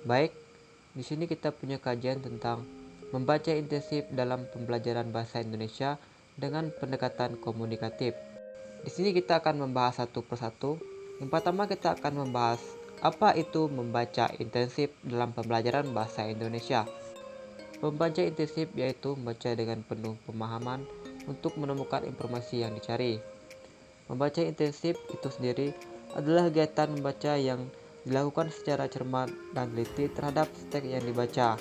Baik, di sini kita punya kajian tentang membaca intensif dalam pembelajaran bahasa Indonesia dengan pendekatan komunikatif. Di sini kita akan membahas satu persatu. Yang pertama kita akan membahas apa itu membaca intensif dalam pembelajaran bahasa Indonesia. Membaca intensif yaitu membaca dengan penuh pemahaman untuk menemukan informasi yang dicari. Membaca intensif itu sendiri adalah kegiatan membaca yang dilakukan secara cermat dan teliti terhadap teks yang dibaca.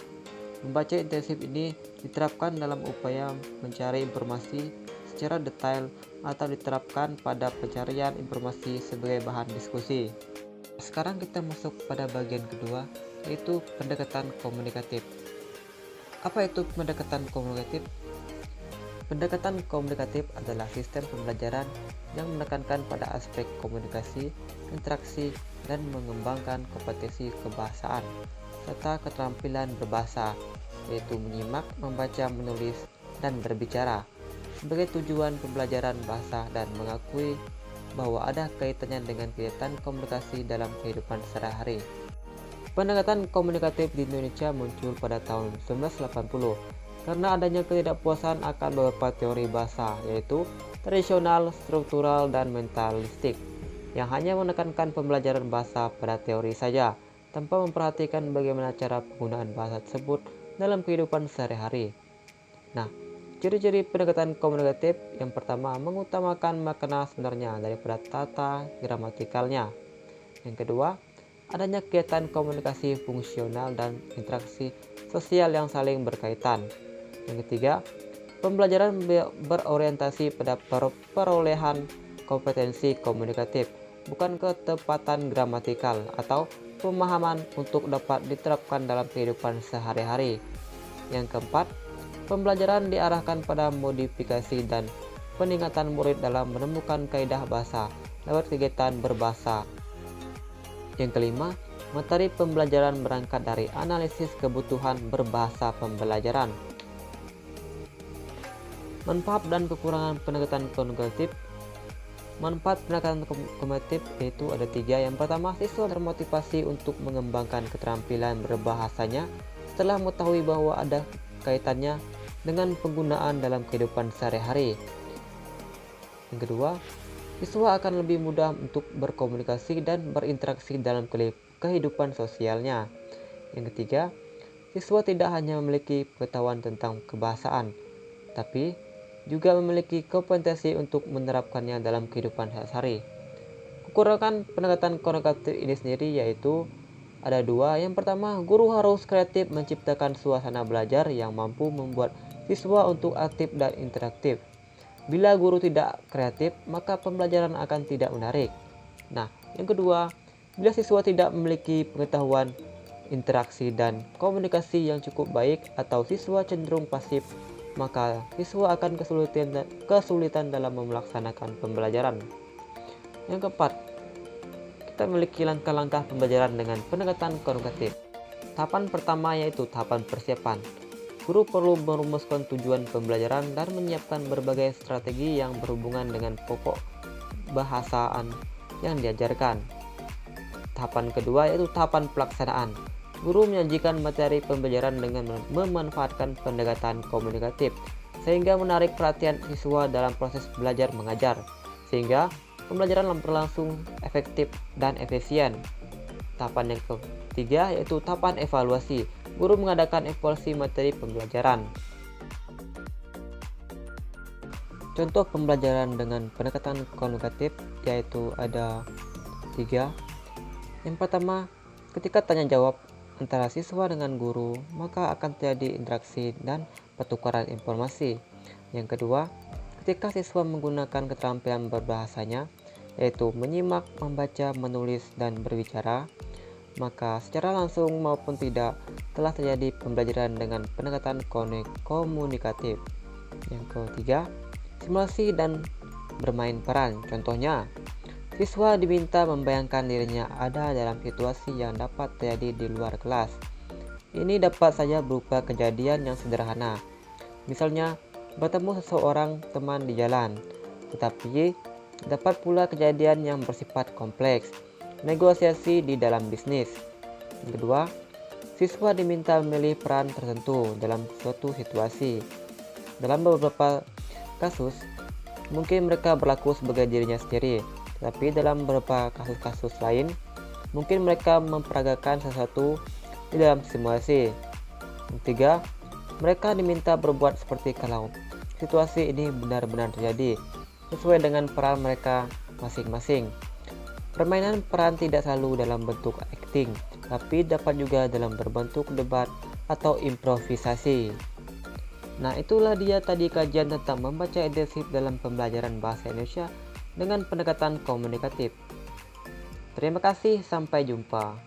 Membaca intensif ini diterapkan dalam upaya mencari informasi secara detail atau diterapkan pada pencarian informasi sebagai bahan diskusi. Sekarang kita masuk pada bagian kedua, yaitu pendekatan komunikatif. Apa itu pendekatan komunikatif? Pendekatan komunikatif adalah sistem pembelajaran yang menekankan pada aspek komunikasi, interaksi, dan mengembangkan kompetensi kebahasaan serta keterampilan berbahasa, yaitu menyimak, membaca, menulis, dan berbicara sebagai tujuan pembelajaran bahasa dan mengakui bahwa ada kaitannya dengan kegiatan komunikasi dalam kehidupan sehari-hari. Pendekatan komunikatif di Indonesia muncul pada tahun 1980 karena adanya ketidakpuasan akan beberapa teori bahasa, yaitu tradisional, struktural, dan mentalistik, yang hanya menekankan pembelajaran bahasa pada teori saja, tanpa memperhatikan bagaimana cara penggunaan bahasa tersebut dalam kehidupan sehari-hari. Nah, ciri-ciri pendekatan komunikatif yang pertama mengutamakan makna sebenarnya daripada tata gramatikalnya. Yang kedua, adanya kegiatan komunikasi fungsional dan interaksi sosial yang saling berkaitan. Yang ketiga, pembelajaran berorientasi pada perolehan kompetensi komunikatif, bukan ketepatan gramatikal atau pemahaman untuk dapat diterapkan dalam kehidupan sehari-hari. Yang keempat, pembelajaran diarahkan pada modifikasi dan peningkatan murid dalam menemukan kaidah bahasa lewat kegiatan berbahasa. Yang kelima, materi pembelajaran berangkat dari analisis kebutuhan berbahasa pembelajaran. Manfaat dan kekurangan pendekatan komunikatif. Manfaat pendekatan komunikatif yaitu ada tiga. Yang pertama, siswa termotivasi untuk mengembangkan keterampilan berbahasanya setelah mengetahui bahwa ada kaitannya dengan penggunaan dalam kehidupan sehari-hari. Yang kedua, siswa akan lebih mudah untuk berkomunikasi dan berinteraksi dalam kehidupan sosialnya. Yang ketiga, siswa tidak hanya memiliki pengetahuan tentang kebahasaan, tapi juga memiliki kompetensi untuk menerapkannya dalam kehidupan sehari-hari. Kekurangan pendekatan komunikatif ini sendiri yaitu ada dua. Yang pertama, guru harus kreatif menciptakan suasana belajar yang mampu membuat siswa untuk aktif dan interaktif. Bila guru tidak kreatif, maka pembelajaran akan tidak menarik. Nah, yang kedua, bila siswa tidak memiliki pengetahuan, interaksi, dan komunikasi yang cukup baik atau siswa cenderung pasif, maka siswa akan kesulitan dalam melaksanakan pembelajaran. Yang keempat, kita memiliki langkah-langkah pembelajaran dengan pendekatan komunikatif. Tahapan pertama yaitu tahapan persiapan. Guru perlu merumuskan tujuan pembelajaran dan menyiapkan berbagai strategi yang berhubungan dengan pokok bahasaan yang diajarkan. Tahapan kedua yaitu tahapan pelaksanaan. Guru menyajikan materi pembelajaran dengan memanfaatkan pendekatan komunikatif sehingga menarik perhatian siswa dalam proses belajar mengajar, sehingga pembelajaran berlangsung efektif dan efisien. Tahapan yang ketiga yaitu tahapan evaluasi. Guru mengadakan evaluasi materi pembelajaran. Contoh pembelajaran dengan pendekatan komunikatif yaitu ada tiga. Yang pertama, ketika tanya jawab antara siswa dengan guru, maka akan terjadi interaksi dan pertukaran informasi. Yang kedua, ketika siswa menggunakan keterampilan berbahasanya, yaitu menyimak, membaca, menulis, dan berbicara, maka secara langsung maupun tidak telah terjadi pembelajaran dengan pendekatan komunikatif. Yang ketiga, simulasi dan bermain peran. Contohnya, siswa diminta membayangkan dirinya ada dalam situasi yang dapat terjadi di luar kelas. Ini dapat saja berupa kejadian yang sederhana. Misalnya, bertemu seseorang teman di jalan. Tetapi, dapat pula kejadian yang bersifat kompleks. Negosiasi di dalam bisnis. Yang kedua, Siswa diminta memilih peran tertentu dalam suatu situasi. Dalam beberapa kasus, mungkin mereka berlaku sebagai dirinya sendiri, tetapi dalam beberapa kasus-kasus lain, mungkin mereka memperagakan sesuatu di dalam simulasi. Yang ketiga, mereka diminta berbuat seperti kalau situasi ini benar-benar terjadi, sesuai dengan peran mereka masing-masing. Permainan peran tidak selalu dalam bentuk acting, tapi dapat juga dalam berbentuk debat atau improvisasi. Nah, itulah dia tadi kajian tentang membaca intensif dalam pembelajaran bahasa Indonesia dengan pendekatan komunikatif. Terima kasih, sampai jumpa.